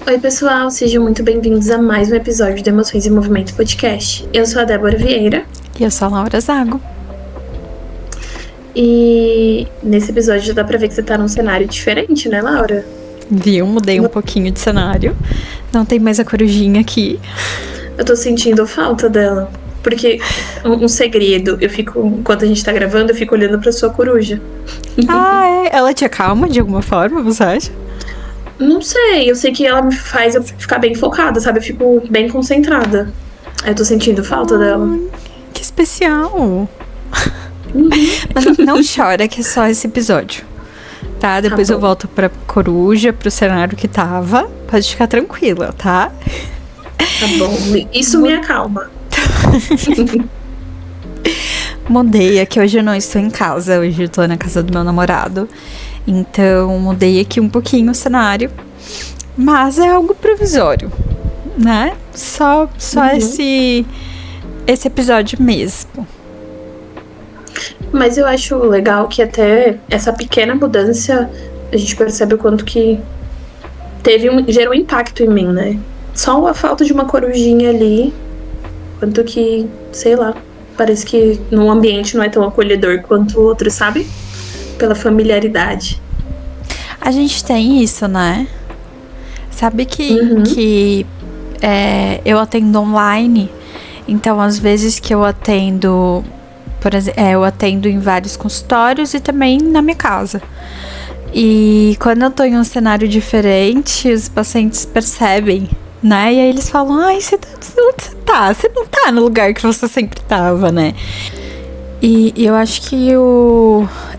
Oi, pessoal, sejam muito bem-vindos a mais um episódio do Emoções em Movimento Podcast. Eu sou a Débora Vieira. E eu sou a Laura Zago. E nesse episódio já dá pra ver que você tá num cenário diferente, né, Laura? Viu? Mudei um pouquinho de cenário. Não tem mais a corujinha aqui. Eu tô sentindo falta dela. Porque, um segredo, enquanto a gente tá gravando, eu fico olhando pra sua coruja. Ah, é? Ela te acalma de alguma forma, você acha? Não sei, eu sei que ela me faz eu ficar bem focada, sabe? Eu fico bem concentrada. Eu tô sentindo falta dela. Que especial. Mas não chora que é só esse episódio, tá? Depois eu volto pra coruja, pro cenário que tava. Pode ficar tranquila, tá? Tá bom, isso me acalma. Mudei aqui, hoje eu não estou em casa, hoje eu tô na casa do meu namorado. Então mudei aqui um pouquinho o cenário, mas é algo provisório, né? Só esse episódio mesmo. Mas eu acho legal que até essa pequena mudança a gente percebe o quanto que gerou impacto em mim, né? Só a falta de uma corujinha ali, quanto que, sei lá, parece que no ambiente não é tão acolhedor quanto o outro, sabe? Pela familiaridade. A gente tem isso, né? Sabe que eu atendo online, então às vezes que eu atendo, por exemplo, eu atendo em vários consultórios e também na minha casa. E quando eu tô em um cenário diferente, os pacientes percebem, né? E aí eles falam, ai, onde você tá? Você não tá no lugar que você sempre tava, né? E eu acho que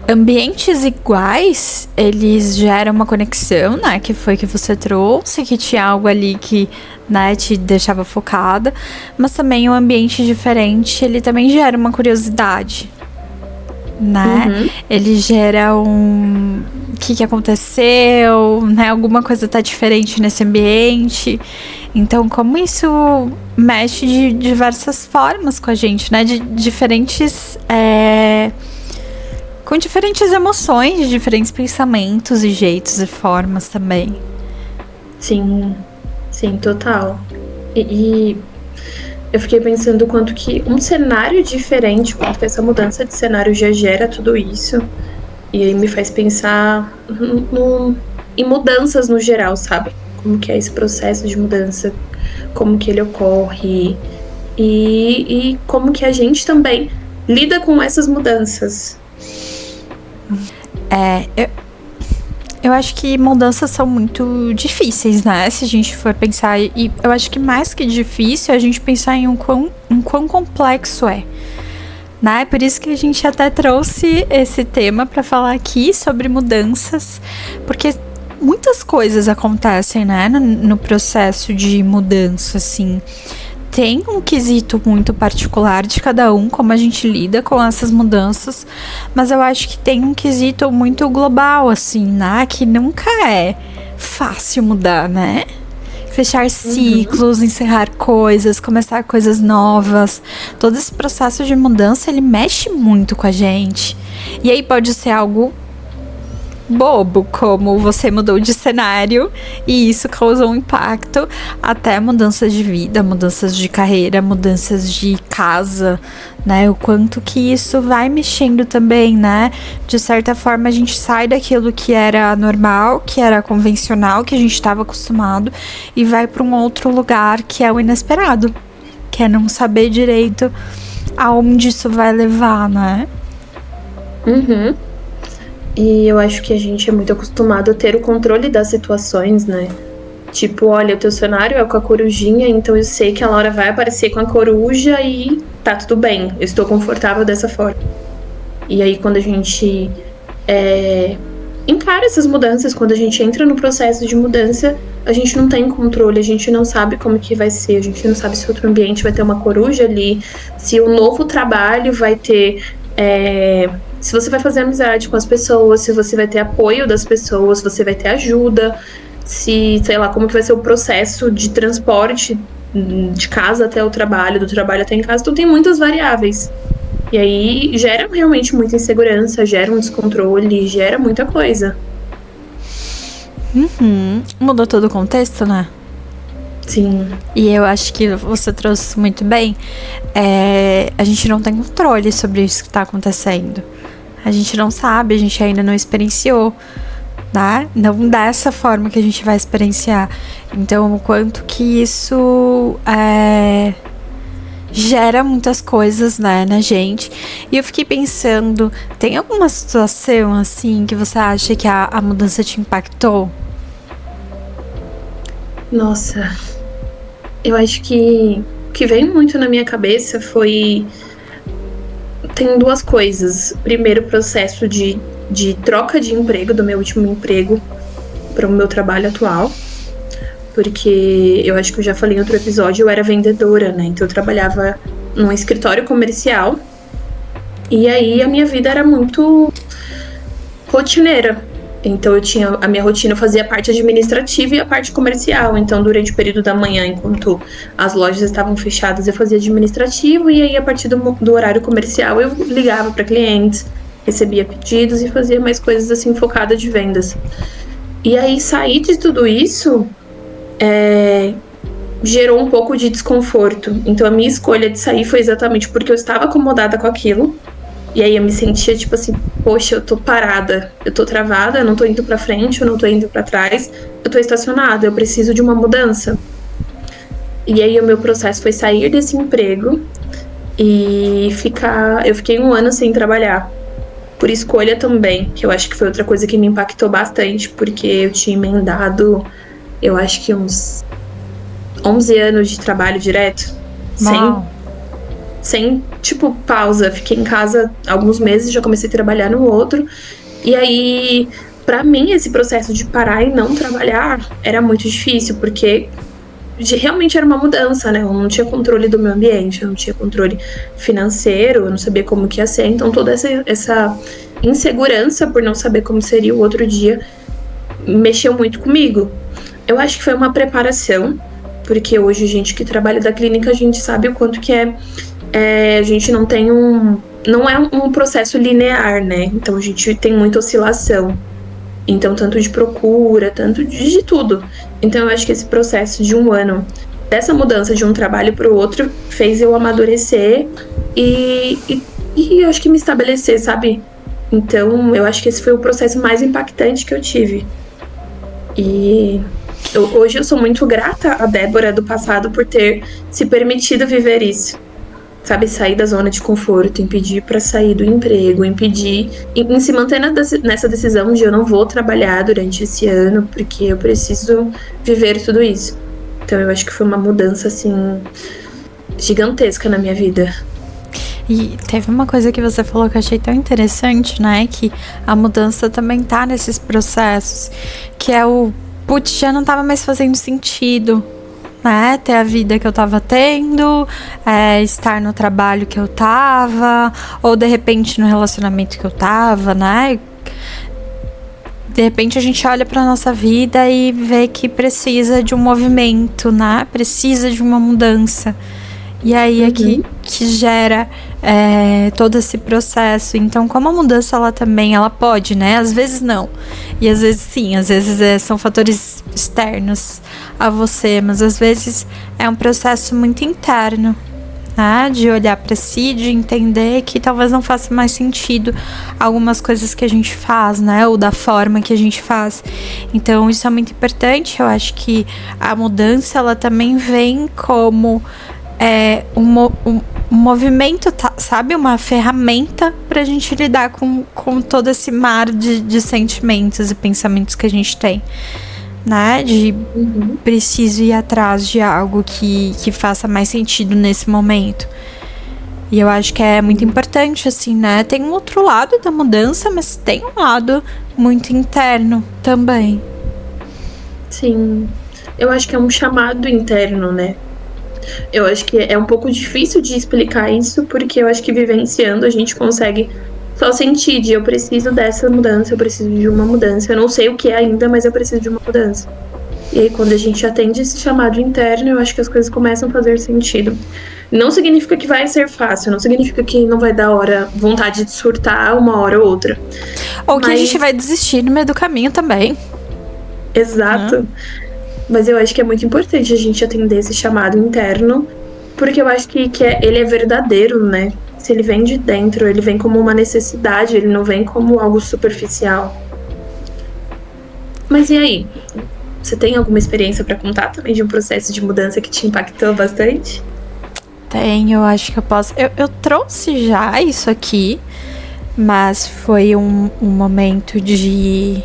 ambientes iguais, eles geram uma conexão, né? Que foi que você trouxe, que tinha algo ali que, né, te deixava focada. Mas também um ambiente diferente, ele também gera uma curiosidade, né? Ele gera o que aconteceu, né? Alguma coisa tá diferente nesse ambiente. Então, como isso mexe de diversas formas com a gente, né? De diferentes... com diferentes emoções, de diferentes pensamentos e jeitos e formas também. Sim, total. E eu fiquei pensando o quanto que um cenário diferente, quanto que essa mudança de cenário já gera tudo isso. E aí me faz pensar em mudanças no geral, sabe? Como que é esse processo de mudança, como que ele ocorre e como que a gente também lida com essas mudanças. Eu acho que mudanças são muito difíceis, né? Se a gente for pensar, e eu acho que mais que difícil é a gente pensar em quão complexo é, né? Por isso que a gente até trouxe esse tema para falar aqui sobre mudanças, porque muitas coisas acontecem, né, no processo de mudança, assim. Tem um quesito muito particular de cada um, como a gente lida com essas mudanças, mas eu acho que tem um quesito muito global, assim, né, que nunca é fácil mudar, né? Fechar ciclos, encerrar coisas, começar coisas novas. Todo esse processo de mudança, ele mexe muito com a gente. E aí pode ser algo bobo, como você mudou de cenário e isso causou um impacto, até mudanças de vida, mudanças de carreira, mudanças de casa, né? O quanto que isso vai mexendo também, né? De certa forma a gente sai daquilo que era normal, que era convencional, que a gente estava acostumado e vai para um outro lugar que é o inesperado, que é não saber direito aonde isso vai levar, né? E eu acho que a gente é muito acostumado a ter o controle das situações, né? Tipo, olha, o teu cenário é com a corujinha, então eu sei que a Laura vai aparecer com a coruja e tá tudo bem, eu estou confortável dessa forma. E aí, quando a gente encara essas mudanças, quando a gente entra no processo de mudança, a gente não tem controle, a gente não sabe como que vai ser, a gente não sabe se outro ambiente vai ter uma coruja ali, se o novo trabalho vai ter... se você vai fazer amizade com as pessoas, se você vai ter apoio das pessoas, se você vai ter ajuda, se, sei lá, como que vai ser o processo de transporte de casa até o trabalho, do trabalho até em casa. Então tem muitas variáveis. E aí gera realmente muita insegurança, gera um descontrole, gera muita coisa. Mudou todo o contexto, né? Sim. E eu acho que você trouxe muito bem. A gente não tem controle sobre isso que tá acontecendo. A gente não sabe, a gente ainda não experienciou, né? Não dessa forma que a gente vai experienciar. Então, o quanto que isso gera muitas coisas, né, na gente. E eu fiquei pensando, tem alguma situação, assim, que você acha que a mudança te impactou? Nossa, eu acho que o que veio muito na minha cabeça foi... Tem duas coisas. Primeiro, o processo de troca de emprego, do meu último emprego para o meu trabalho atual. Porque eu acho que eu já falei em outro episódio, eu era vendedora, né? Então eu trabalhava num escritório comercial. E aí a minha vida era muito rotineira. Então eu tinha a minha rotina, eu fazia a parte administrativa e a parte comercial. Então durante o período da manhã, enquanto as lojas estavam fechadas, eu fazia administrativo, e aí a partir do horário comercial eu ligava para clientes, recebia pedidos e fazia mais coisas assim focadas de vendas. E aí sair de tudo isso gerou um pouco de desconforto. Então a minha escolha de sair foi exatamente porque eu estava acomodada com aquilo. E aí eu me sentia tipo assim, poxa, eu tô parada, eu tô travada, eu não tô indo pra frente, eu não tô indo pra trás, eu tô estacionada, eu preciso de uma mudança. E aí o meu processo foi sair desse emprego e eu fiquei 1 ano sem trabalhar. Por escolha também, que eu acho que foi outra coisa que me impactou bastante, porque eu tinha emendado, eu acho que uns 11 anos de trabalho direto, sem, tipo, pausa. Fiquei em casa alguns meses, já comecei a trabalhar no outro. E aí, pra mim, esse processo de parar e não trabalhar era muito difícil, porque realmente era uma mudança, né? Eu não tinha controle do meu ambiente, eu não tinha controle financeiro, eu não sabia como que ia ser. Então, toda essa insegurança por não saber como seria o outro dia mexeu muito comigo. Eu acho que foi uma preparação, porque hoje a gente que trabalha da clínica, a gente sabe o quanto que a gente não tem não é um processo linear, né? Então a gente tem muita oscilação. Então, tanto de procura, tanto de tudo. Então eu acho que esse processo de 1 ano, dessa mudança de um trabalho para o outro, fez eu amadurecer e eu acho que me estabelecer, sabe? Então eu acho que esse foi o processo mais impactante que eu tive. E hoje eu sou muito grata à Débora do passado por ter se permitido viver isso. Sabe, sair da zona de conforto, impedir para sair do emprego, impedir em se manter nessa decisão de eu não vou trabalhar durante esse ano, porque eu preciso viver tudo isso. Então eu acho que foi uma mudança, assim, gigantesca na minha vida. E teve uma coisa que você falou que eu achei tão interessante, né? Que a mudança também tá nesses processos, que é putz, já não tava mais fazendo sentido, né? Ter a vida que eu tava tendo, estar no trabalho que eu tava, ou de repente no relacionamento que eu tava, né? De repente a gente olha pra nossa vida e vê que precisa de um movimento, né? Precisa de uma mudança. E aí é que gera todo esse processo. Então, como a mudança ela pode, né? Às vezes não. E às vezes sim, às vezes são fatores externos a você, mas às vezes é um processo muito interno, né? De olhar para si, de entender que talvez não faça mais sentido algumas coisas que a gente faz, né? Ou da forma que a gente faz. Então, isso é muito importante. Eu acho que a mudança ela também vem como um movimento, sabe? Uma ferramenta pra gente lidar com todo esse mar de sentimentos e pensamentos que a gente tem, né? De preciso ir atrás de algo que faça mais sentido nesse momento. E eu acho que é muito importante, assim, né? Tem um outro lado da mudança, mas tem um lado muito interno também. Sim, eu acho que é um chamado interno, né? Eu acho que é um pouco difícil de explicar isso, porque eu acho que vivenciando a gente consegue só sentir eu preciso dessa mudança, eu preciso de uma mudança. Eu não sei o que é ainda, mas eu preciso de uma mudança. E aí quando a gente atende esse chamado interno, eu acho que as coisas começam a fazer sentido. Não significa que vai ser fácil, não significa que não vai dar vontade de surtar uma hora ou outra. Ou que a gente vai desistir no meio do caminho também. Exato. Mas eu acho que é muito importante a gente atender esse chamado interno, porque eu acho que ele é verdadeiro, né? Se ele vem de dentro, ele vem como uma necessidade, ele não vem como algo superficial. Mas e aí? Você tem alguma experiência para contar também de um processo de mudança que te impactou bastante? Tenho, acho que eu posso. Eu trouxe já isso aqui, mas foi um momento de.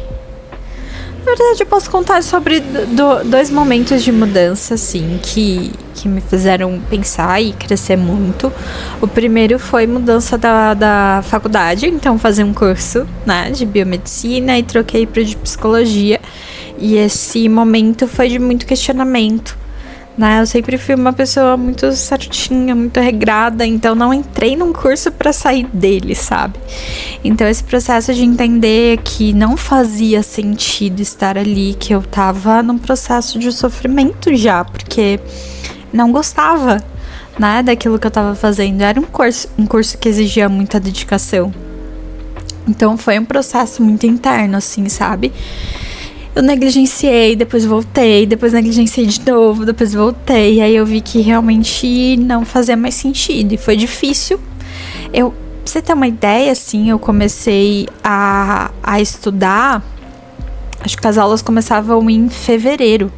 Na verdade, eu posso contar sobre dois momentos de mudança, assim, que me fizeram pensar e crescer muito. O primeiro foi mudança da faculdade, então fazer um curso, né, de biomedicina e troquei para de psicologia. E esse momento foi de muito questionamento, né? Eu sempre fui uma pessoa muito certinha, muito regrada, então não entrei num curso para sair dele, sabe? Então esse processo de entender que não fazia sentido estar ali, que eu tava num processo de sofrimento já, porque não gostava, né, daquilo que eu tava fazendo. Era um curso que exigia muita dedicação. Então foi um processo muito interno, assim, sabe? Eu negligenciei, depois voltei, depois negligenciei de novo, depois voltei. E aí eu vi que realmente não fazia mais sentido. E foi difícil. Pra você ter uma ideia, assim, eu comecei a estudar. Acho que as aulas começavam em fevereiro.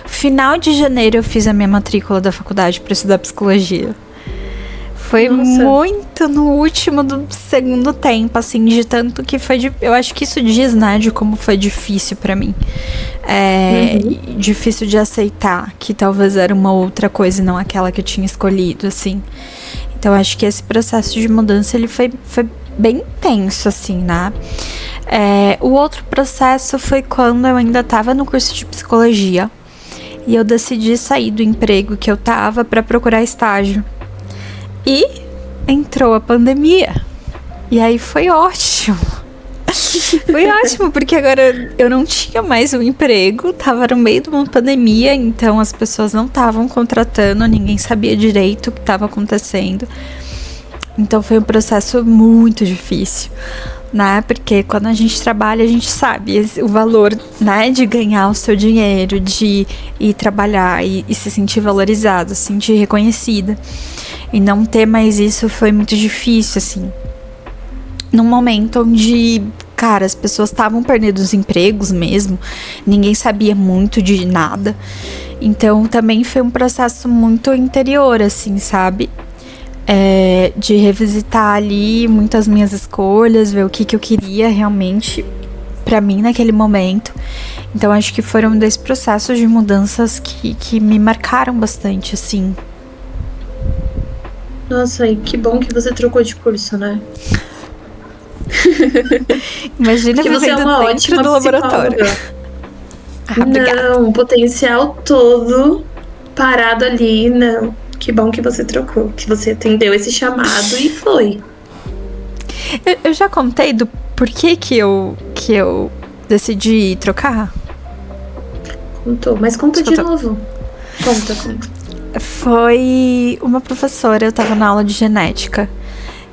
Final de janeiro eu fiz a minha matrícula da faculdade para estudar psicologia. Foi muito no último do segundo tempo, assim, de tanto que foi... Eu acho que isso diz, né, de como foi difícil pra mim. Difícil de aceitar que talvez era uma outra coisa e não aquela que eu tinha escolhido, assim. Então, acho que esse processo de mudança, ele foi bem intenso, assim, né? O outro processo foi quando eu ainda tava no curso de psicologia e eu decidi sair do emprego que eu tava pra procurar estágio. E entrou a pandemia. E aí foi ótimo. Foi ótimo, porque agora eu não tinha mais um emprego, tava no meio de uma pandemia, então as pessoas não estavam contratando, ninguém sabia direito o que estava acontecendo. Então foi um processo muito difícil, né? Porque quando a gente trabalha, a gente sabe o valor, né, de ganhar o seu dinheiro, de ir trabalhar e se sentir valorizado, se sentir reconhecida. E não ter mais isso foi muito difícil, assim. Num momento onde, cara, as pessoas estavam perdendo os empregos mesmo, ninguém sabia muito de nada. Então também foi um processo muito interior, assim, sabe? De revisitar ali muitas minhas escolhas, ver o que eu queria realmente pra mim naquele momento. Então acho que foram dois processos de mudanças que me marcaram bastante, assim. Nossa, e que bom que você trocou de curso, né? Imagina que você é uma ótima do laboratório. Não, o potencial todo parado ali, não. Que bom que você trocou, que você atendeu esse chamado e foi. Eu já contei do porquê que eu decidi trocar? Contou, mas conta de novo. Conta. Foi uma professora, eu tava na aula de genética.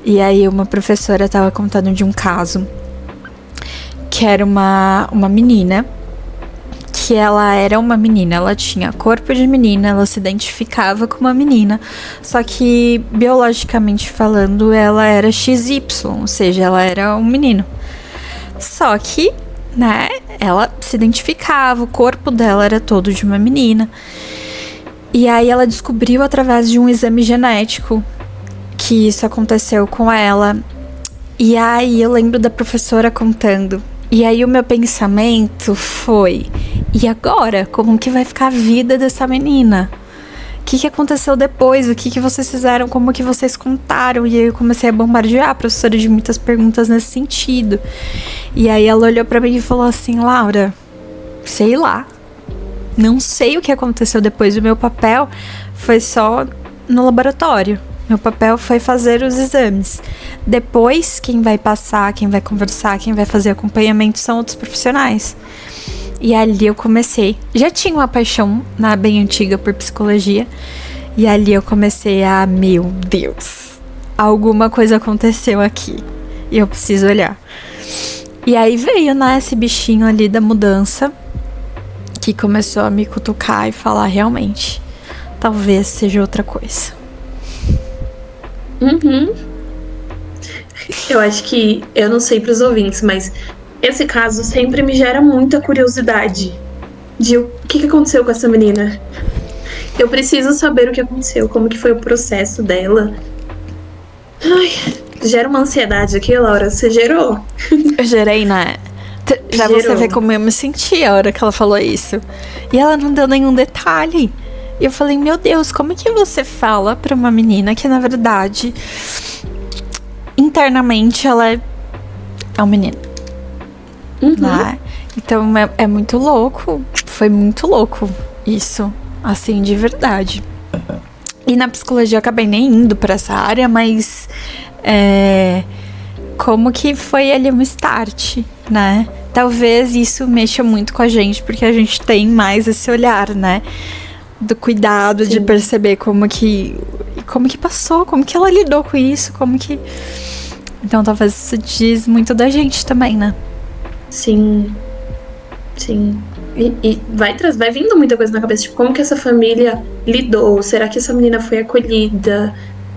E aí uma professora tava contando de um caso que era uma menina, que ela era uma menina, ela tinha corpo de menina, ela se identificava como uma menina, só que biologicamente falando ela era XY, ou seja, ela era um menino. Só que, né, ela se identificava, o corpo dela era todo de uma menina. E aí ela descobriu através de um exame genético que isso aconteceu com ela. E aí eu lembro da professora contando. E aí o meu pensamento foi: e agora? Como que vai ficar a vida dessa menina? O que aconteceu depois? O que vocês fizeram? Como que vocês contaram? E aí eu comecei a bombardear a professora de muitas perguntas nesse sentido. E aí ela olhou pra mim e falou assim: Laura, sei lá. Não sei o que aconteceu depois. O meu papel foi só no laboratório. Meu papel foi fazer os exames. Depois, quem vai passar, quem vai conversar, quem vai fazer acompanhamento são outros profissionais. E ali eu comecei. Já tinha uma paixão bem antiga por psicologia. E ali eu comecei a, meu Deus, alguma coisa aconteceu aqui. E eu preciso olhar. E aí veio, né, esse bichinho ali da mudança, que começou a me cutucar e falar, realmente, talvez seja outra coisa. Uhum. Eu acho que, eu não sei pros ouvintes, mas esse caso sempre me gera muita curiosidade de o que aconteceu com essa menina. Eu preciso saber o que aconteceu, como que foi o processo dela. Ai, gera uma ansiedade aqui, Laura. Você gerou? Eu gerei, né? Pra você ver como eu me senti a hora que ela falou isso. E ela não deu nenhum detalhe. E eu falei, meu Deus, como é que você fala pra uma menina que, na verdade, internamente ela é um menino? Né? Então é muito louco. Foi muito louco isso. Assim, de verdade. E na psicologia eu acabei nem indo pra essa área, mas como que foi ali um start, né? Talvez isso mexa muito com a gente, porque a gente tem mais esse olhar, né? Do cuidado, sim, de perceber como que passou, como que ela lidou com isso, como que... Então talvez isso diz muito da gente também, né? Sim. Sim. E vai vindo muita coisa na cabeça, tipo, como que essa família lidou? Será que essa menina foi acolhida?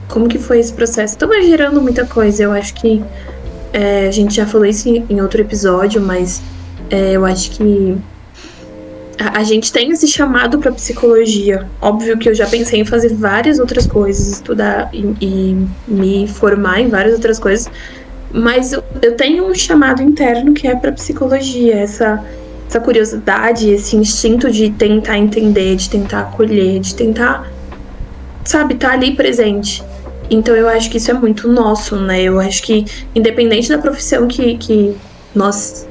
Como que foi esse processo? Então vai gerando muita coisa. Eu acho que a gente já falou isso em outro episódio, mas eu acho que a gente tem esse chamado para psicologia. Óbvio que eu já pensei em fazer várias outras coisas, estudar e me formar em várias outras coisas, mas eu tenho um chamado interno que é para psicologia, essa curiosidade, esse instinto de tentar entender, de tentar acolher, de tentar, sabe, estar ali presente. Então eu acho que isso é muito nosso, né? Eu acho que, independente da profissão que nós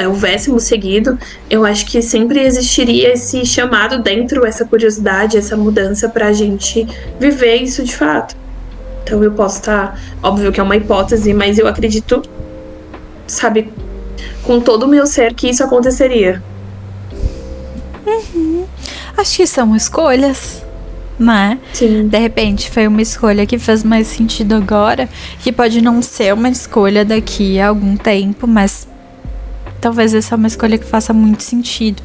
houvéssemos seguido, eu acho que sempre existiria esse chamado dentro, essa curiosidade, essa mudança pra gente viver isso de fato. Então eu posso estar, óbvio que é uma hipótese, mas eu acredito, sabe, com todo o meu ser que isso aconteceria. Acho que são escolhas, né? Sim. De repente foi uma escolha que fez mais sentido agora, que pode não ser uma escolha daqui a algum tempo, mas talvez essa é uma escolha que faça muito sentido,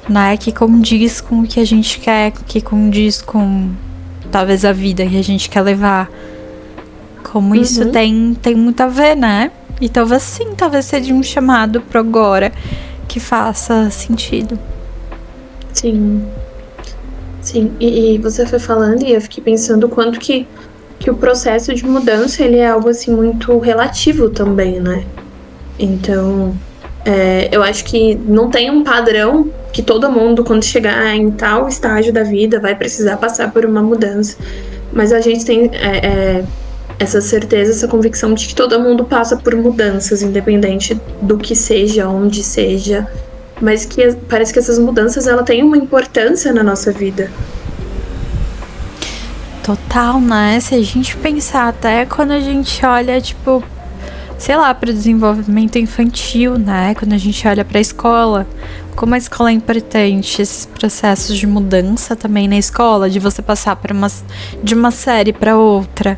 né? Que condiz com o que a gente quer, que condiz com talvez a vida que a gente quer levar. Como isso tem muito a ver, né? E talvez sim, talvez seja um chamado pro agora que faça sentido. Sim. Sim, e você foi falando e eu fiquei pensando o quanto que o processo de mudança, ele é algo assim muito relativo também, né? Então, eu acho que não tem um padrão que todo mundo, quando chegar em tal estágio da vida, vai precisar passar por uma mudança. Mas a gente tem essa certeza, essa convicção de que todo mundo passa por mudanças, independente do que seja, onde seja. Mas que parece que essas mudanças, ela têm uma importância na nossa vida. Total, né? Se a gente pensar até quando a gente olha, tipo, sei lá, para o desenvolvimento infantil, né? Quando a gente olha para a escola, como a escola é importante, esses processos de mudança também na escola, de você passar de uma série para outra.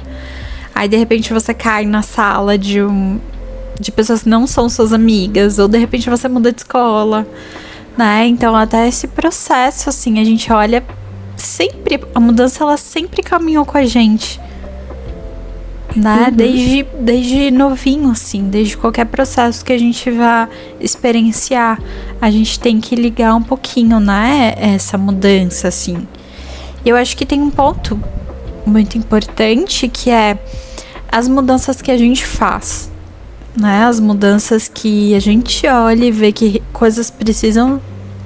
Aí, de repente, você cai na sala de pessoas que não são suas amigas, ou de repente você muda de escola, né? Então, até esse processo, assim, a gente olha sempre, a mudança, ela sempre caminhou com a gente, né? Desde novinho, assim, desde qualquer processo que a gente vá experienciar, a gente tem que ligar um pouquinho, né? Essa mudança, assim. E eu acho que tem um ponto muito importante que é as mudanças que a gente faz, né? As mudanças que a gente olha e vê que coisas precisam...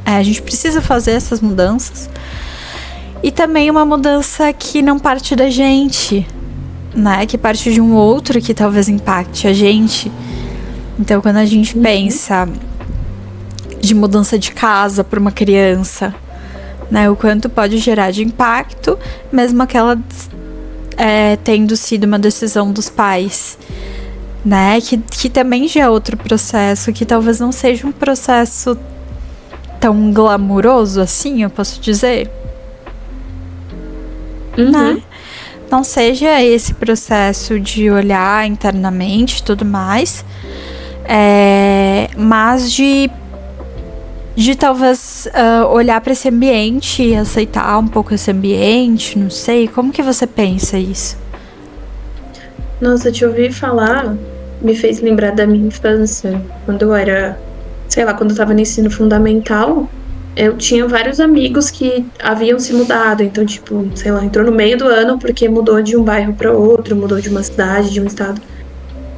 a gente precisa fazer essas mudanças. E também uma mudança que não parte da gente, né? Que parte de um outro que talvez impacte a gente. Então, quando a gente pensa de mudança de casa para uma criança, né? O quanto pode gerar de impacto, mesmo aquela tendo sido uma decisão dos pais, né? Que também já é outro processo, que talvez não seja um processo tão glamuroso assim, eu posso dizer. Né? Não seja esse processo de olhar internamente e tudo mais, Mas de talvez olhar para esse ambiente e aceitar um pouco esse ambiente, não sei. Como que você pensa isso? Nossa, te ouvir falar me fez lembrar da minha infância. Quando eu era, sei lá, quando eu tava no ensino fundamental, eu tinha vários amigos que haviam se mudado. Então, tipo, sei lá, entrou no meio do ano porque mudou de um bairro para outro, mudou de uma cidade, de um estado.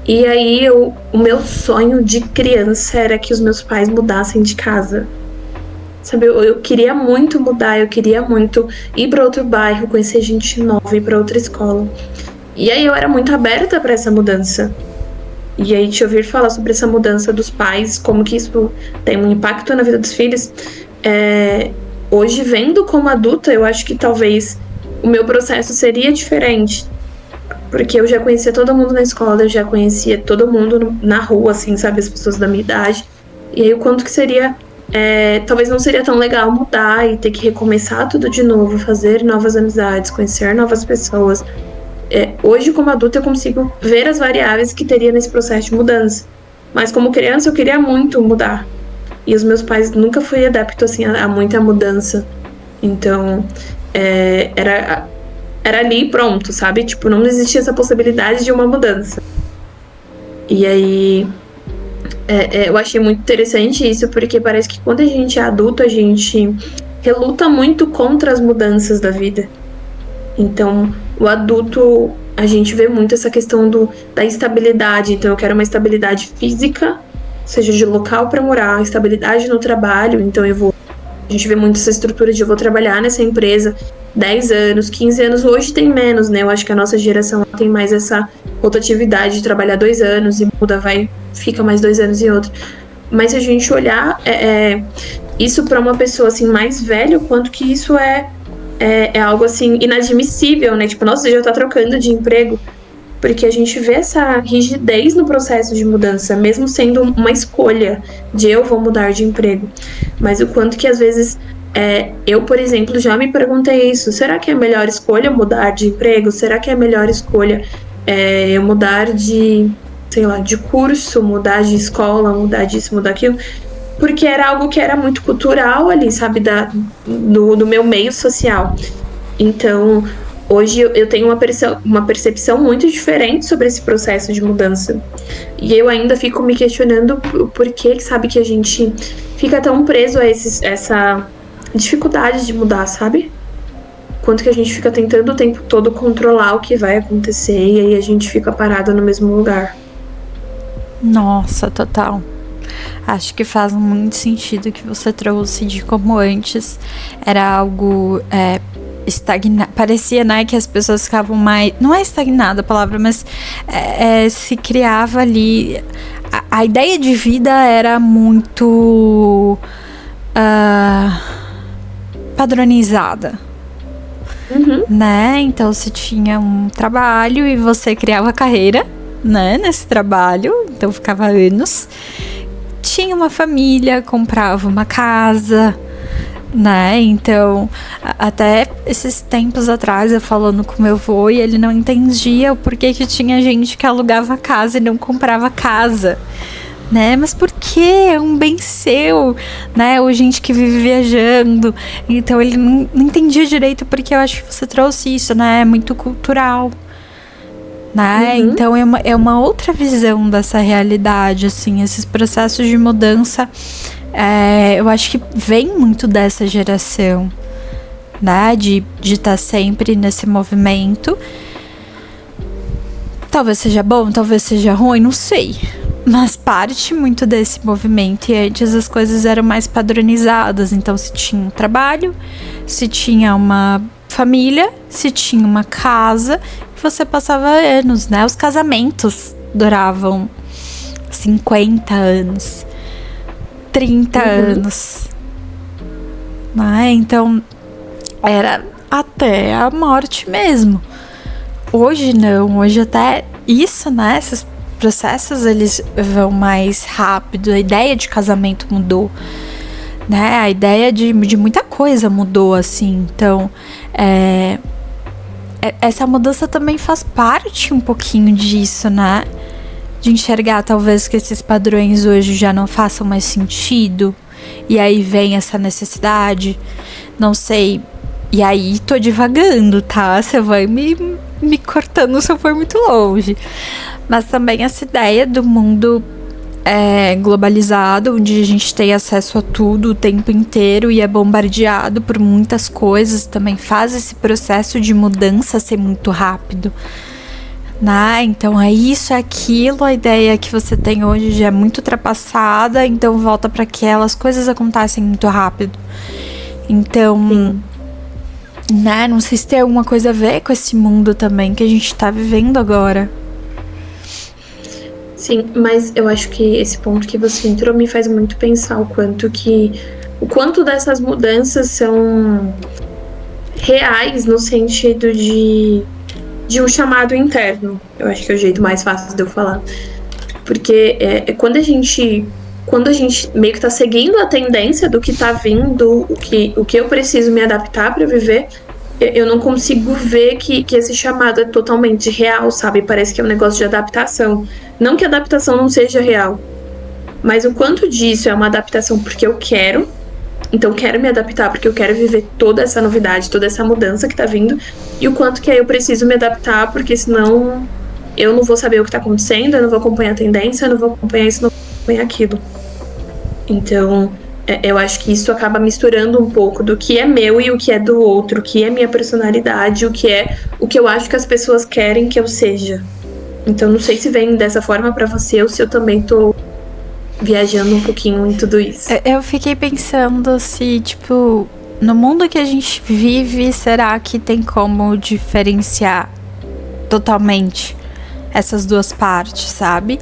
E aí, o meu sonho de criança era que os meus pais mudassem de casa. Sabe, eu queria muito mudar, eu queria muito ir para outro bairro, conhecer gente nova, ir para outra escola. E aí eu era muito aberta para essa mudança. E aí te ouvir falar sobre essa mudança dos pais, como que isso tem um impacto na vida dos filhos. Hoje, vendo como adulta, eu acho que talvez o meu processo seria diferente. Porque eu já conhecia todo mundo na escola, eu já conhecia todo mundo na rua, assim, sabe? As pessoas da minha idade. E aí o quanto que seria... talvez não seria tão legal mudar e ter que recomeçar tudo de novo, fazer novas amizades, conhecer novas pessoas. Hoje, como adulta, eu consigo ver as variáveis que teria nesse processo de mudança. Mas como criança, eu queria muito mudar. E os meus pais nunca foi adepto, assim, a muita mudança. Então, era ali pronto, sabe? Tipo, não existia essa possibilidade de uma mudança. E aí, eu achei muito interessante isso, porque parece que quando a gente é adulto, a gente reluta muito contra as mudanças da vida. Então, o adulto, a gente vê muito essa questão da estabilidade. Então, eu quero uma estabilidade física, seja de local para morar, estabilidade no trabalho. Então, a gente vê muito essa estrutura de eu vou trabalhar nessa empresa 10 anos, 15 anos. Hoje tem menos, né? Eu acho que a nossa geração tem mais essa rotatividade de trabalhar 2 anos e muda, fica mais 2 anos e outro. Mas se a gente olhar isso para uma pessoa assim mais velha, o quanto que isso é algo assim inadmissível, né? Tipo, nossa, você já tá trocando de emprego. Porque a gente vê essa rigidez no processo de mudança, mesmo sendo uma escolha de eu vou mudar de emprego. Mas o quanto que às vezes eu, por exemplo, já me perguntei isso. Será que é a melhor escolha mudar de emprego? Será que é a melhor escolha eu mudar de, sei lá, de curso, mudar de escola, mudar disso, mudar aquilo? Porque era algo que era muito cultural ali, sabe, do meu meio social. Então, hoje eu tenho uma percepção muito diferente sobre esse processo de mudança. E eu ainda fico me questionando por que, sabe, que a gente fica tão preso a essa dificuldade de mudar, sabe? Quanto que a gente fica tentando o tempo todo controlar o que vai acontecer e aí a gente fica parado no mesmo lugar. Nossa, total. Acho que faz muito sentido o que você trouxe de como antes era algo estagnado. Parecia, né, que as pessoas ficavam mais... Não é estagnada a palavra, mas se criava ali... A ideia de vida era muito padronizada. Uhum. Né? Então você tinha um trabalho e você criava carreira, né, nesse trabalho, então ficava anos. Tinha uma família, comprava uma casa, né? Então, até esses tempos atrás, eu falando com meu avô, e ele não entendia o porquê que tinha gente que alugava casa e não comprava casa, né? Mas por quê? É um bem seu, né? Ou gente que vive viajando. Então, ele não entendia direito, porque eu acho que você trouxe isso, né? É muito cultural, né? Uhum. Então é uma outra visão dessa realidade, assim, esses processos de mudança, eu acho que vem muito dessa geração, né? De estar sempre nesse movimento. Talvez seja bom, talvez seja ruim, não sei. Mas parte muito desse movimento. E antes as coisas eram mais padronizadas. Então, se tinha um trabalho, se tinha uma família, se tinha uma casa, você passava anos, né? Os casamentos duravam 50 anos, 30 anos, né? Então, era até a morte mesmo. Hoje não, hoje até isso, né? Esses processos, eles vão mais rápido. A ideia de casamento mudou, né? A ideia de muita coisa mudou, assim. Então, essa mudança também faz parte um pouquinho disso, né? de enxergar talvez que esses padrões hoje já não façam mais sentido. E aí vem essa necessidade, não sei. E aí tô divagando, tá? Você vai me cortando se eu for muito longe. Mas também essa ideia do mundo globalizado, onde a gente tem acesso a tudo o tempo inteiro e é bombardeado por muitas coisas, também faz esse processo de mudança ser muito rápido. Né? Então é isso, é aquilo, a ideia que você tem hoje já é muito ultrapassada, então volta para aquelas coisas acontecem muito rápido. Então, né? Não sei se tem alguma coisa a ver com esse mundo também que a gente tá vivendo agora. Sim, mas eu acho que esse ponto que você entrou me faz muito pensar o quanto dessas mudanças são reais no sentido de um chamado interno. Eu acho que é o jeito mais fácil de eu falar. Porque quando a gente meio que tá seguindo a tendência do que tá vindo, o que eu preciso me adaptar para viver, eu não consigo ver que esse chamado é totalmente real, sabe? Parece que é um negócio de adaptação. Não que a adaptação não seja real, mas o quanto disso é uma adaptação porque eu quero. Então, quero me adaptar porque eu quero viver toda essa novidade, toda essa mudança que tá vindo. E o quanto que aí eu preciso me adaptar, porque senão eu não vou saber o que tá acontecendo, eu não vou acompanhar a tendência, eu não vou acompanhar isso, não vou acompanhar aquilo. Então, eu acho que isso acaba misturando um pouco do que é meu e o que é do outro, o que é minha personalidade, o que eu acho que as pessoas querem que eu seja. Então, não sei se vem dessa forma pra você ou se eu também tô viajando um pouquinho em tudo isso. Eu fiquei pensando se, tipo, no mundo que a gente vive, será que tem como diferenciar totalmente essas duas partes, sabe?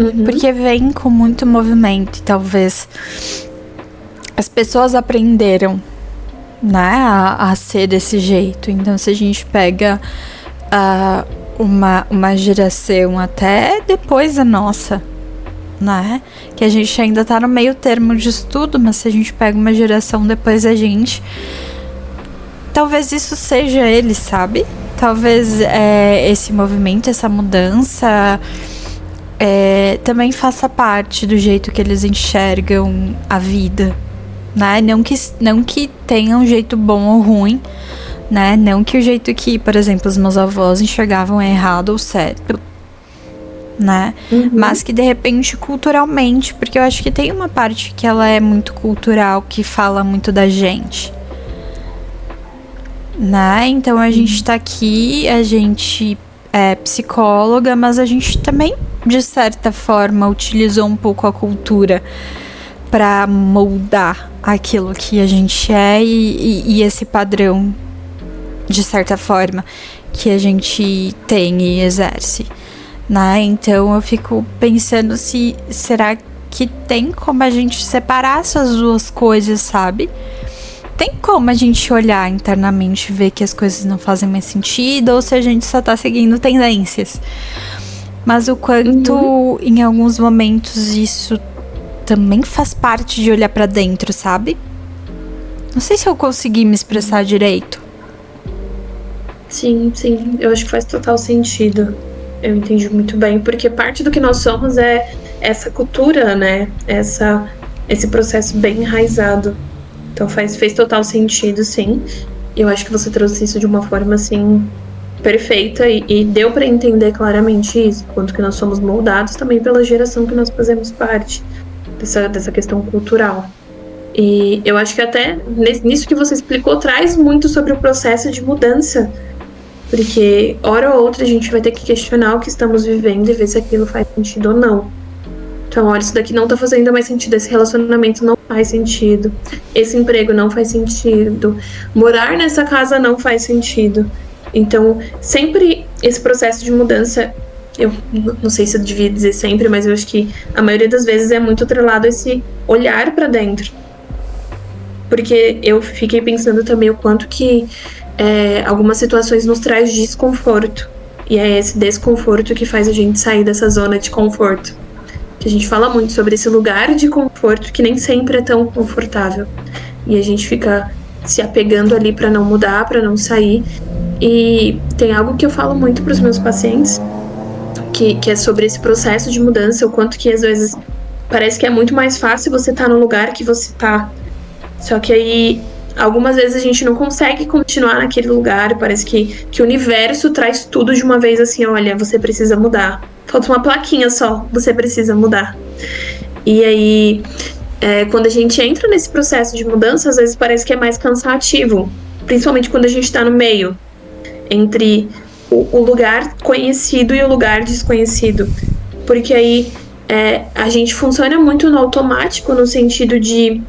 Uhum. Porque vem com muito movimento e talvez as pessoas aprenderam, né, a ser desse jeito. Então, se a gente pega uma geração até depois da nossa, né? Que a gente ainda tá no meio termo de estudo, mas se a gente pega uma geração depois da gente, talvez isso seja ele, sabe? Talvez esse movimento, essa mudança também faça parte do jeito que eles enxergam a vida, né? Não que tenha um jeito bom ou ruim, né? Não que o jeito que, por exemplo, os meus avós enxergavam é errado ou certo, né? Uhum. Mas que de repente culturalmente, porque eu acho que tem uma parte que ela é muito cultural, que fala muito da gente, né? Então a gente tá aqui, a gente é psicóloga, mas a gente também, de certa forma, utilizou um pouco a cultura pra moldar aquilo que a gente é e esse padrão, de certa forma, que a gente tem e exerce, né? Então eu fico pensando se será que tem como a gente separar essas duas coisas, sabe? Tem como a gente olhar internamente e ver que as coisas não fazem mais sentido, ou se a gente só tá seguindo tendências. Mas o quanto em alguns momentos isso também faz parte de olhar pra dentro, sabe? Não sei se eu consegui me expressar direito. Sim, eu acho que faz total sentido. Eu entendi muito bem, porque parte do que nós somos é essa cultura, né? Esse processo bem enraizado. Então fez total sentido, sim. Eu acho que você trouxe isso de uma forma, assim, perfeita e deu pra entender claramente isso, quanto que nós somos moldados também pela geração que nós fazemos parte dessa questão cultural. E eu acho que até nisso que você explicou traz muito sobre o processo de mudança, porque hora ou outra a gente vai ter que questionar o que estamos vivendo e ver se aquilo faz sentido ou não. Então, olha, isso daqui não tá fazendo mais sentido, esse relacionamento não faz sentido, esse emprego não faz sentido, morar nessa casa não faz sentido. Então, sempre esse processo de mudança, eu não sei se eu devia dizer sempre, mas eu acho que a maioria das vezes é muito atrelado a esse olhar pra dentro. Porque eu fiquei pensando também o quanto que algumas situações nos traz desconforto. E é esse desconforto que faz a gente sair dessa zona de conforto. Que a gente fala muito sobre esse lugar de conforto que nem sempre é tão confortável. E a gente fica se apegando ali pra não mudar, pra não sair. E tem algo que eu falo muito pros meus pacientes, que é sobre esse processo de mudança, o quanto que às vezes parece que é muito mais fácil você estar no lugar que você tá. Só que aí, algumas vezes a gente não consegue continuar naquele lugar, parece que o universo traz tudo de uma vez assim, olha, você precisa mudar. Falta uma plaquinha só, você precisa mudar. E aí, quando a gente entra nesse processo de mudança, às vezes parece que é mais cansativo, principalmente quando a gente tá no meio, entre o lugar conhecido e o lugar desconhecido. Porque aí a gente funciona muito no automático, no sentido de,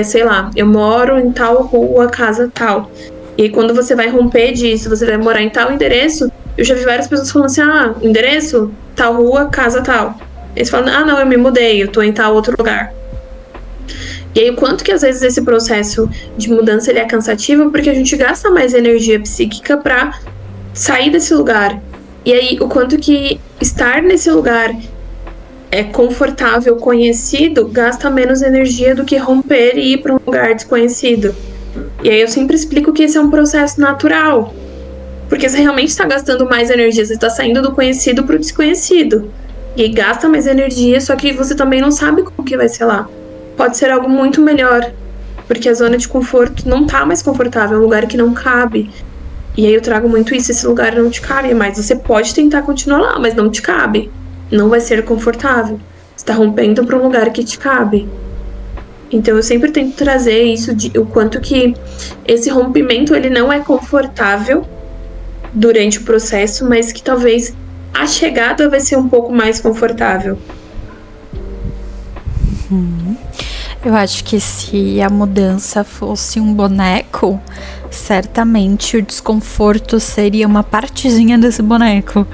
sei lá, eu moro em tal rua, casa tal. E quando você vai romper disso, você vai morar em tal endereço, eu já vi várias pessoas falando assim, endereço, tal rua, casa tal. Eles falam, não, eu me mudei, eu tô em tal outro lugar. E aí, o quanto que às vezes esse processo de mudança ele é cansativo, porque a gente gasta mais energia psíquica pra sair desse lugar. E aí, o quanto que estar nesse lugar é confortável, conhecido, gasta menos energia do que romper e ir para um lugar desconhecido. E aí eu sempre explico que esse é um processo natural. Porque você realmente está gastando mais energia, você está saindo do conhecido para o desconhecido. E aí gasta mais energia, só que você também não sabe como que vai ser lá. Pode ser algo muito melhor, porque a zona de conforto não tá mais confortável, é um lugar que não cabe. E aí eu trago muito isso, esse lugar não te cabe mais. Você pode tentar continuar lá, mas não te cabe. Não vai ser confortável. Você tá rompendo para um lugar que te cabe. Então eu sempre tento trazer isso, o quanto que esse rompimento ele não é confortável durante o processo, mas que talvez a chegada vai ser um pouco mais confortável. Eu acho que se a mudança fosse um boneco, certamente o desconforto seria uma partezinha desse boneco,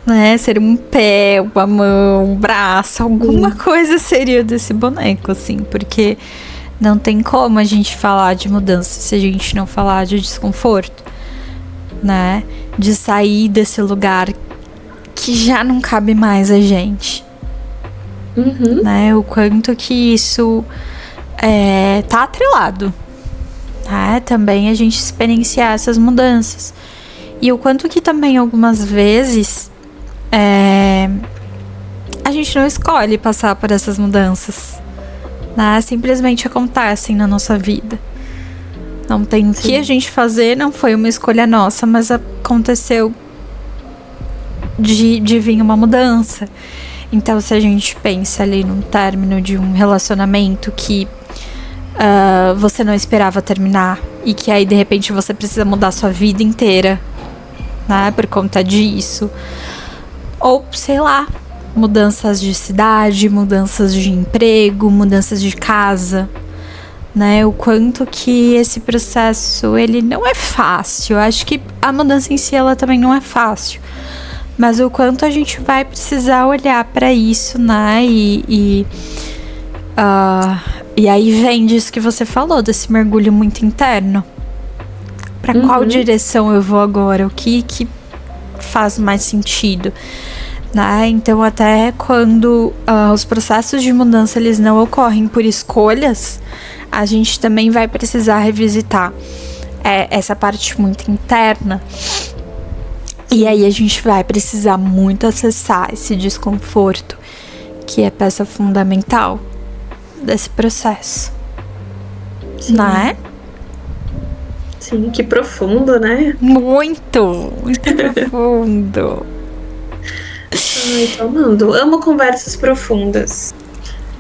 né? Seria um pé, uma mão, um braço, alguma coisa seria desse boneco, assim, porque não tem como a gente falar de mudança se a gente não falar de desconforto, né? De sair desse lugar que já não cabe mais a gente. Né? O quanto que isso tá atrelado, né? Também a gente experienciar essas mudanças. E o quanto que também algumas vezes a gente não escolhe passar por essas mudanças, né? Simplesmente acontecem na nossa vida. Não tem o que a gente fazer, não foi uma escolha nossa, mas aconteceu de vir uma mudança. Então, se a gente pensa ali num término de um relacionamento que você não esperava terminar e que aí, de repente, você precisa mudar sua vida inteira, né, por conta disso. Ou, sei lá, mudanças de cidade, mudanças de emprego, mudanças de casa, né, o quanto que esse processo, ele não é fácil. Eu acho que a mudança em si, ela também não é fácil. Mas o quanto a gente vai precisar olhar para isso, né? E aí vem disso que você falou, desse mergulho muito interno. Para qual direção eu vou agora? O que faz mais sentido? Né? Então, até quando os processos de mudança eles não ocorrem por escolhas, a gente também vai precisar revisitar essa parte muito interna. E aí a gente vai precisar muito acessar esse desconforto, que é peça fundamental desse processo. Sim. Não é? Sim, que profundo, né? Muito profundo. Ai, tô amando. Amo conversas profundas.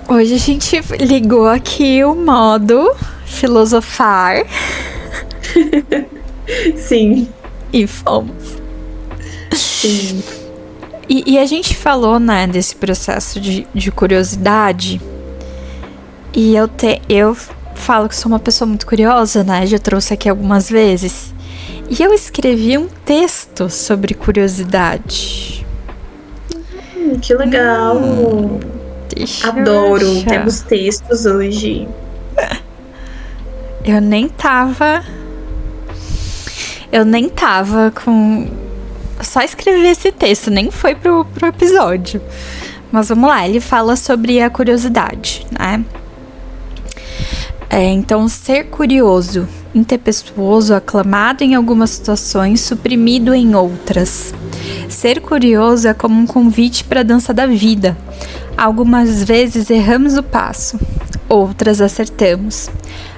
Hoje a gente ligou aqui o modo filosofar. Sim. E fomos. Sim. E a gente falou, né, desse processo de curiosidade. E eu falo que sou uma pessoa muito curiosa, né? Já trouxe aqui algumas vezes. E eu escrevi um texto sobre curiosidade. Que legal. Adoro. Temos textos hoje. Eu nem tava com... Só escrevi esse texto, nem foi pro episódio. Mas vamos lá, ele fala sobre a curiosidade, né? Então, ser curioso, interpessooso, aclamado em algumas situações, suprimido em outras. Ser curioso é como um convite para a dança da vida. Algumas vezes erramos o passo, outras acertamos.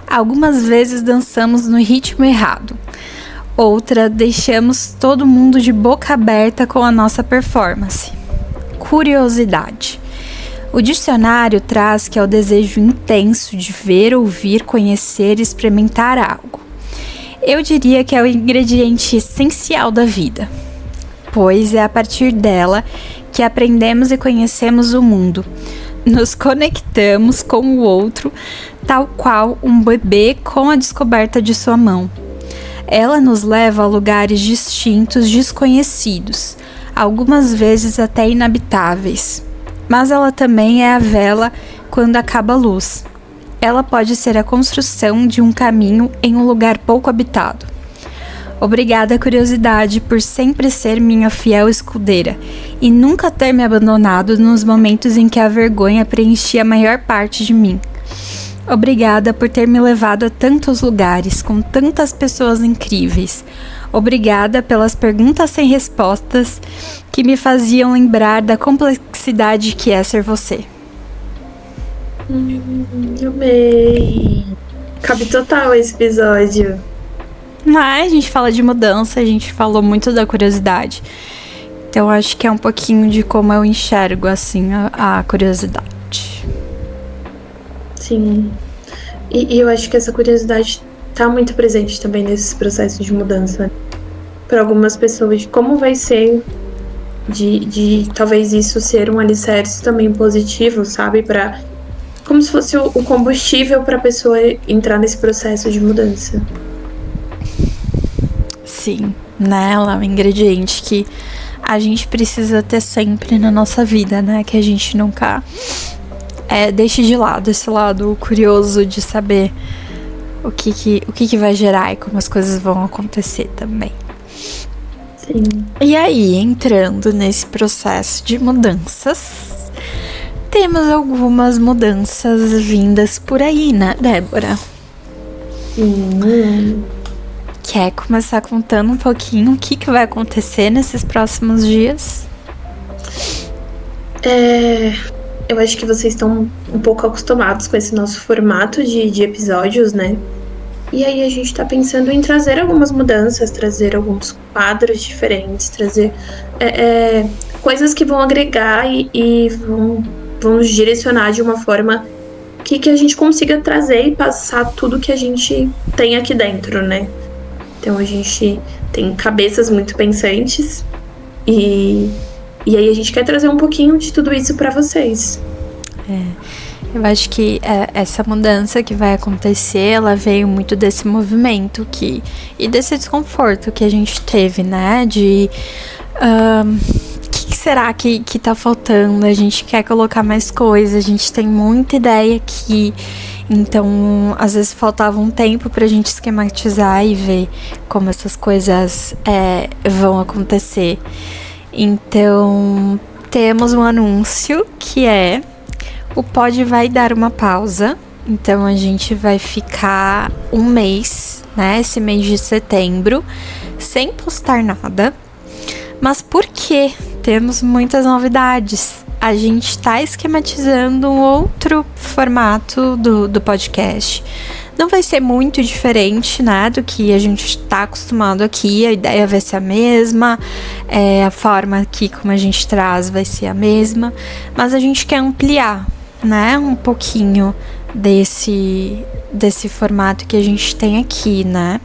Algumas vezes dançamos no ritmo errado. Outra, deixamos todo mundo de boca aberta com a nossa performance. Curiosidade. O dicionário traz que é o desejo intenso de ver, ouvir, conhecer e experimentar algo. Eu diria que é o ingrediente essencial da vida, pois é a partir dela que aprendemos e conhecemos o mundo. Nos conectamos com o outro, tal qual um bebê com a descoberta de sua mão. Ela nos leva a lugares distintos, desconhecidos, algumas vezes até inabitáveis. Mas ela também é a vela quando acaba a luz. Ela pode ser a construção de um caminho em um lugar pouco habitado. Obrigada, curiosidade, por sempre ser minha fiel escudeira e nunca ter me abandonado nos momentos em que a vergonha preenchia a maior parte de mim. Obrigada por ter me levado a tantos lugares, com tantas pessoas incríveis. Obrigada pelas perguntas sem respostas que me faziam lembrar da complexidade que é ser você. Amei. Cabe total esse episódio. Mas a gente fala de mudança, a gente falou muito da curiosidade. Então acho que é um pouquinho de como eu enxergo assim a curiosidade. Sim. E eu acho que essa curiosidade tá muito presente também nesses processos de mudança. Para algumas pessoas, como vai ser de talvez isso ser um alicerce também positivo, sabe? Como se fosse o combustível para a pessoa entrar nesse processo de mudança. Sim, né? Ela é um ingrediente que a gente precisa ter sempre na nossa vida, né? Que a gente nunca deixe de lado esse lado curioso de saber o que vai gerar e como as coisas vão acontecer também. Sim. E aí, entrando nesse processo de mudanças, temos algumas mudanças vindas por aí, né, Débora? Quer começar contando um pouquinho o que vai acontecer nesses próximos dias? Eu acho que vocês estão um pouco acostumados com esse nosso formato de episódios, né? E aí a gente tá pensando em trazer algumas mudanças, trazer alguns quadros diferentes, trazer coisas que vão agregar e vão nos direcionar de uma forma que a gente consiga trazer e passar tudo que a gente tem aqui dentro, né? Então a gente tem cabeças muito pensantes e aí a gente quer trazer um pouquinho de tudo isso pra vocês. Eu acho que essa mudança que vai acontecer, ela veio muito desse movimento e desse desconforto que a gente teve, né? De que será que tá faltando? A gente quer colocar mais coisas, a gente tem muita ideia aqui. Então, às vezes faltava um tempo pra gente esquematizar e ver como essas coisas vão acontecer. Então, temos um anúncio que o pod vai dar uma pausa. Então, a gente vai ficar um mês, né? Esse mês de setembro, sem postar nada. Mas por quê? Temos muitas novidades. A gente tá esquematizando um outro formato do podcast. Não vai ser muito diferente, né, do que a gente tá acostumado aqui. A ideia vai ser a mesma, a forma aqui como a gente traz vai ser a mesma. Mas a gente quer ampliar, né, um pouquinho desse formato que a gente tem aqui, né?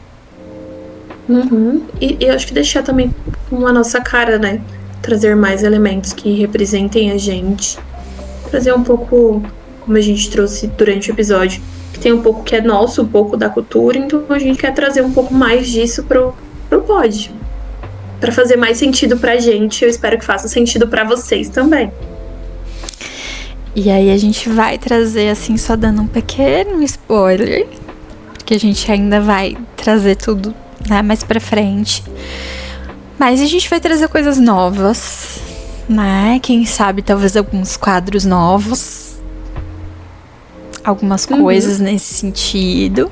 E eu acho que deixar também com a nossa cara, né? Trazer mais elementos que representem a gente. Trazer um pouco, como a gente trouxe durante o episódio, que tem um pouco que é nosso, um pouco da cultura. Então a gente quer trazer um pouco mais disso pro pod. Pra fazer mais sentido pra gente. Eu espero que faça sentido pra vocês também. E aí a gente vai trazer, assim, só dando um pequeno spoiler, porque a gente ainda vai trazer tudo, né, mais pra frente. Mas a gente vai trazer coisas novas, né? Quem sabe talvez alguns quadros novos, algumas coisas nesse sentido.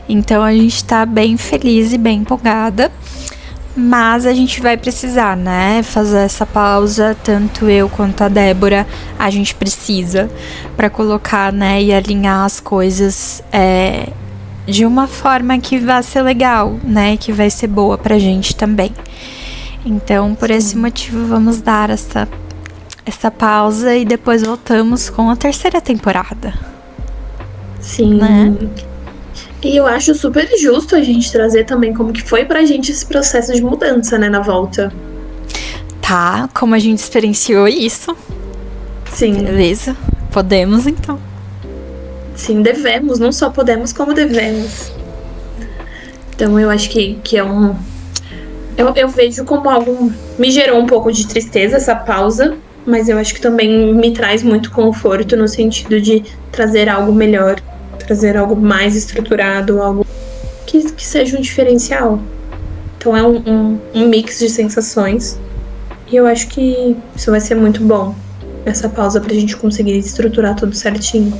Então a gente tá bem feliz e bem empolgada. Mas a gente vai precisar, né, fazer essa pausa, tanto eu quanto a Débora, a gente precisa, para colocar, né, e alinhar as coisas de uma forma que vai ser legal, né, que vai ser boa pra gente também. Então, por esse motivo, vamos dar essa pausa e depois voltamos com a terceira temporada. Sim. Né? E eu acho super justo a gente trazer também como que foi pra gente esse processo de mudança, né, na volta. Tá, como a gente experienciou isso. Sim. Beleza, podemos então. Sim, devemos, não só podemos, como devemos. Então eu acho que é um... Eu vejo como algo... Me gerou um pouco de tristeza essa pausa, mas eu acho que também me traz muito conforto no sentido de trazer algo melhor, trazer algo mais estruturado, algo que seja um diferencial. Então é um mix de sensações. E eu acho que isso vai ser muito bom, essa pausa, pra gente conseguir estruturar tudo certinho.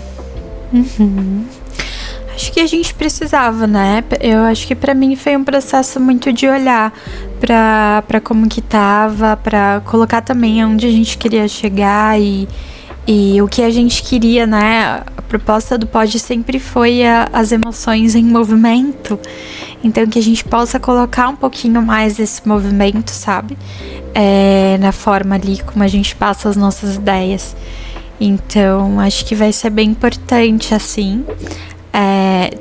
Acho que a gente precisava, né? Eu acho que pra mim foi um processo muito de olhar pra como que tava, pra colocar também onde a gente queria chegar e o que a gente queria, né? A proposta do pod sempre foi as emoções em movimento. Então que a gente possa colocar um pouquinho mais esse movimento, sabe? Na forma ali como a gente passa as nossas ideias. Então acho que vai ser bem importante, assim.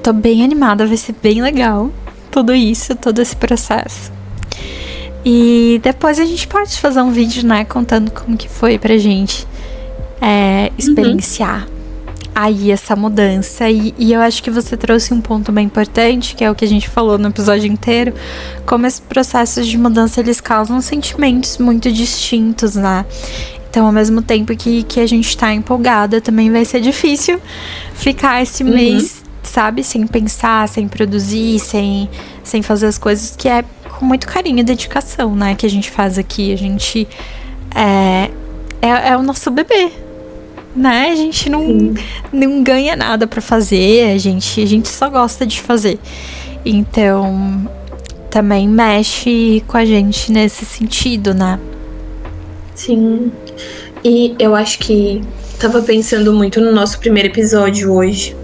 Tô bem animada, vai ser bem legal tudo isso, todo esse processo. E depois a gente pode fazer um vídeo, né, contando como que foi pra gente experienciar aí essa mudança. E eu acho que você trouxe um ponto bem importante, que é o que a gente falou no episódio inteiro, como esses processos de mudança, eles causam sentimentos muito distintos, né? Então, ao mesmo tempo que a gente tá empolgada, também vai ser difícil ficar esse mês, sabe? Sem pensar, sem produzir, sem fazer as coisas, que é com muito carinho e dedicação, né? Que a gente faz aqui. A gente é o nosso bebê, né? A gente não ganha nada pra fazer, a gente só gosta de fazer. Então, também mexe com a gente nesse sentido, né? Sim. E eu acho que tava pensando muito no nosso primeiro episódio hoje.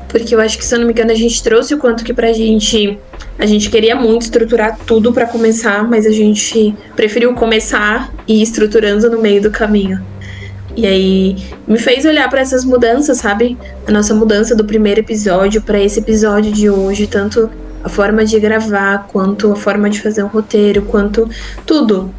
Porque eu acho que, se eu não me engano, a gente trouxe o quanto que pra gente... A gente queria muito estruturar tudo pra começar, mas a gente preferiu começar e ir estruturando no meio do caminho. E aí me fez olhar pra essas mudanças, sabe? A nossa mudança do primeiro episódio pra esse episódio de hoje, tanto a forma de gravar, quanto a forma de fazer um roteiro, quanto tudo.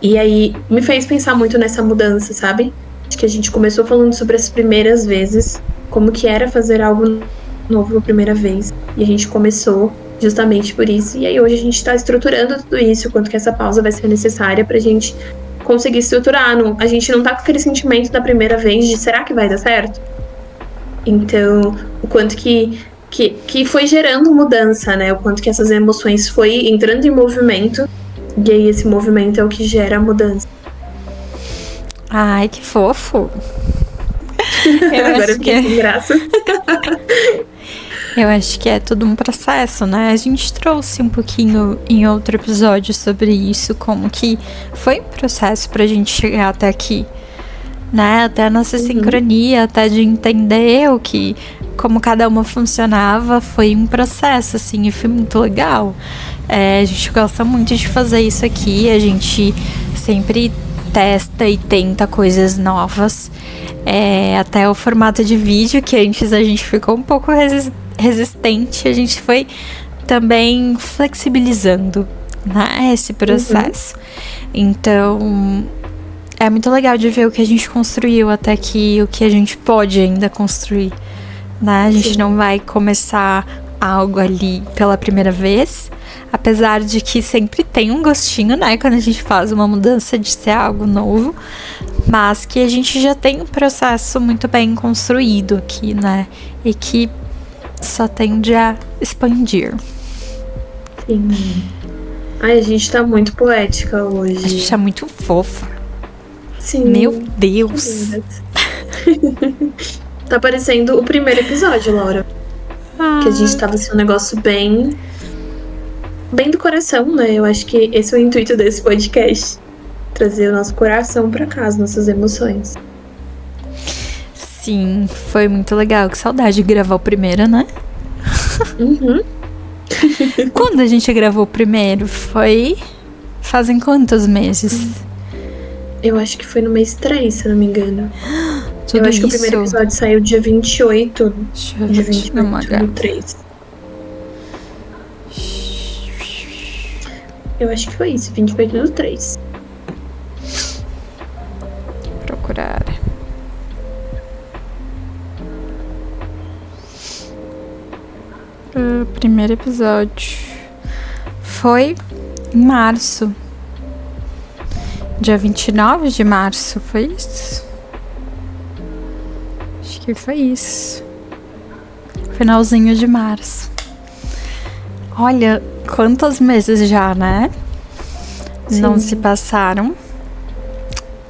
E aí me fez pensar muito nessa mudança, sabe? Acho que a gente começou falando sobre as primeiras vezes, como que era fazer algo novo a primeira vez. E a gente começou justamente por isso. E aí hoje a gente tá estruturando tudo isso, quanto que essa pausa vai ser necessária pra gente conseguir estruturar. A gente não tá com aquele sentimento da primeira vez de será que vai dar certo? Então, o quanto que foi gerando mudança, né? O quanto que essas emoções foi entrando em movimento. E aí esse movimento é o que gera a mudança. Ai, que fofo. Agora eu fiquei sem graça. Eu acho que é tudo um processo, né? A gente trouxe um pouquinho em outro episódio sobre isso, como que foi um processo pra gente chegar até aqui, né? Até a nossa sincronia, até de entender como cada uma funcionava, foi um processo, assim, e foi muito legal. A gente gosta muito de fazer isso aqui, a gente sempre testa e tenta coisas novas. Até o formato de vídeo, que antes a gente ficou um pouco resistente, a gente foi também flexibilizando, né, esse processo. Então, é muito legal de ver o que a gente construiu até aqui, o que a gente pode ainda construir, né? A gente não vai começar algo ali pela primeira vez, apesar de que sempre tem um gostinho, né, quando a gente faz uma mudança de ser algo novo, mas que a gente já tem um processo muito bem construído aqui, né, e que só tende a expandir. Sim. Ai, a gente tá muito poética hoje. A gente tá muito fofa. Sim. Meu Deus. Tá parecendo o primeiro episódio, Laura. Que a gente tava assim, um negócio bem bem do coração, né? Eu acho que esse é o intuito desse podcast. Trazer o nosso coração pra cá, as nossas emoções. Sim, foi muito legal. Que saudade de gravar o primeiro, né? Uhum. Quando a gente gravou o primeiro? Foi... Fazem quantos meses? Eu acho que foi no mês 3, se eu não me engano. Tudo eu acho isso. que o primeiro episódio saiu dia 28 Deixa eu de ver 28 do 3. Eu acho que foi isso, 28 do 3. Procurar. O primeiro episódio foi em março. Dia 29 de março, foi isso? Acho que foi isso. Finalzinho de março. Olha, quantos meses já, né? Sim. Não se passaram.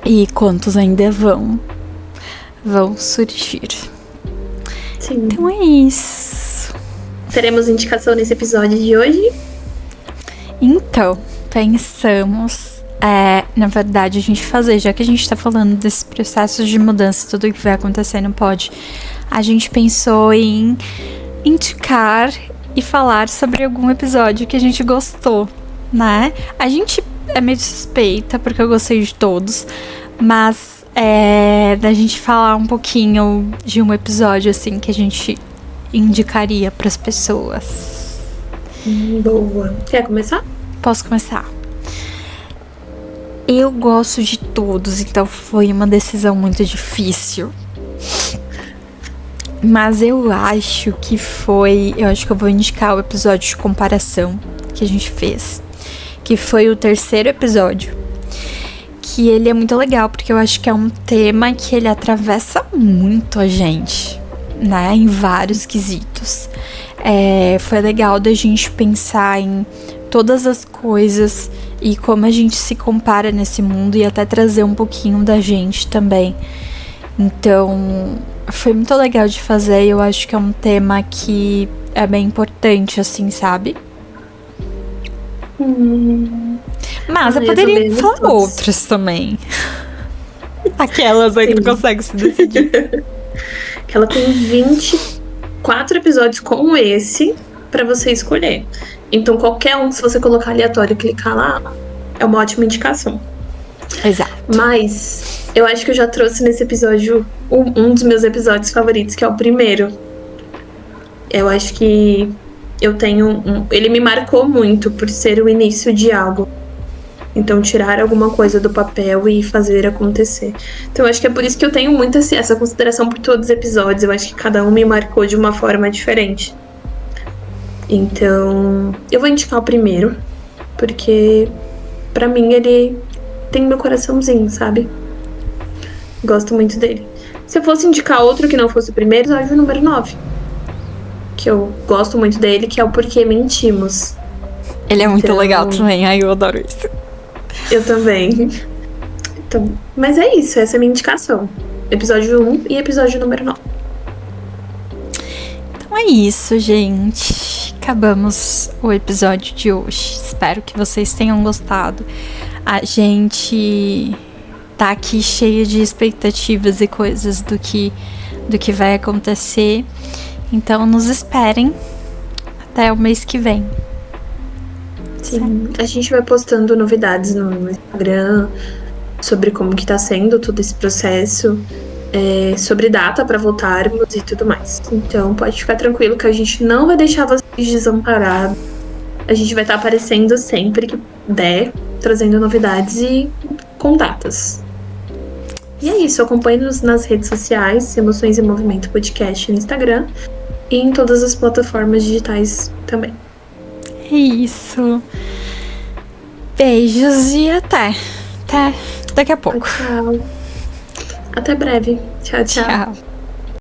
E quantos ainda vão surgir. Sim. Então é isso. Teremos indicação nesse episódio de hoje? Então, pensamos... na verdade, a gente fazer, já que a gente tá falando desses processos de mudança, tudo que vai acontecer no pod, a gente pensou em indicar e falar sobre algum episódio que a gente gostou, né? A gente é meio suspeita, porque eu gostei de todos, mas da gente falar um pouquinho de um episódio, assim, que a gente indicaria pras pessoas. Boa. Quer começar? Posso começar? Eu gosto de todos, então foi uma decisão muito difícil. Mas eu acho que eu vou indicar o episódio de comparação que a gente fez. Que foi o terceiro episódio. Que ele é muito legal, porque eu acho que é um tema que ele atravessa muito a gente, né? Em vários quesitos. Foi legal da gente pensar em todas as coisas e como a gente se compara nesse mundo e até trazer um pouquinho da gente também. Então, foi muito legal de fazer e eu acho que é um tema que é bem importante, assim, sabe? Mas eu poderia falar outras também. Aquelas aí que não conseguem se decidir. Ela tem 24 episódios como esse pra você escolher. Então, qualquer um, se você colocar aleatório e clicar lá, é uma ótima indicação. Exato. Mas eu acho que eu já trouxe nesse episódio um dos meus episódios favoritos, que é o primeiro. Eu acho que eu tenho ele me marcou muito por ser o início de algo. Então, tirar alguma coisa do papel e fazer acontecer. Então, eu acho que é por isso que eu tenho muito essa consideração por todos os episódios. Eu acho que cada um me marcou de uma forma diferente. Então, eu vou indicar o primeiro, porque pra mim ele tem meu coraçãozinho, sabe? Gosto muito dele. Se eu fosse indicar outro que não fosse o primeiro, episódio número 9. Que eu gosto muito dele, que é o Porquê Mentimos. Ele é muito legal também, ai, eu adoro isso. Eu também. Então, mas é isso, essa é a minha indicação. Episódio 1 e episódio número 9. Então é isso, gente. Acabamos o episódio de hoje. Espero que vocês tenham gostado. A gente tá aqui cheia de expectativas e coisas do que vai acontecer. Então nos esperem até o mês que vem. Sim, a gente vai postando novidades no Instagram sobre como que tá sendo todo esse processo, sobre data para voltarmos e tudo mais. Então pode ficar tranquilo que a gente não vai deixar vocês desamparados. A gente vai estar aparecendo sempre que der, trazendo novidades e com datas. E é isso, acompanhe-nos nas redes sociais, Emoções em Movimento Podcast no Instagram e em todas as plataformas digitais também. É isso. Beijos e até daqui a pouco. Tchau. Até breve. Tchau, tchau. Tchau.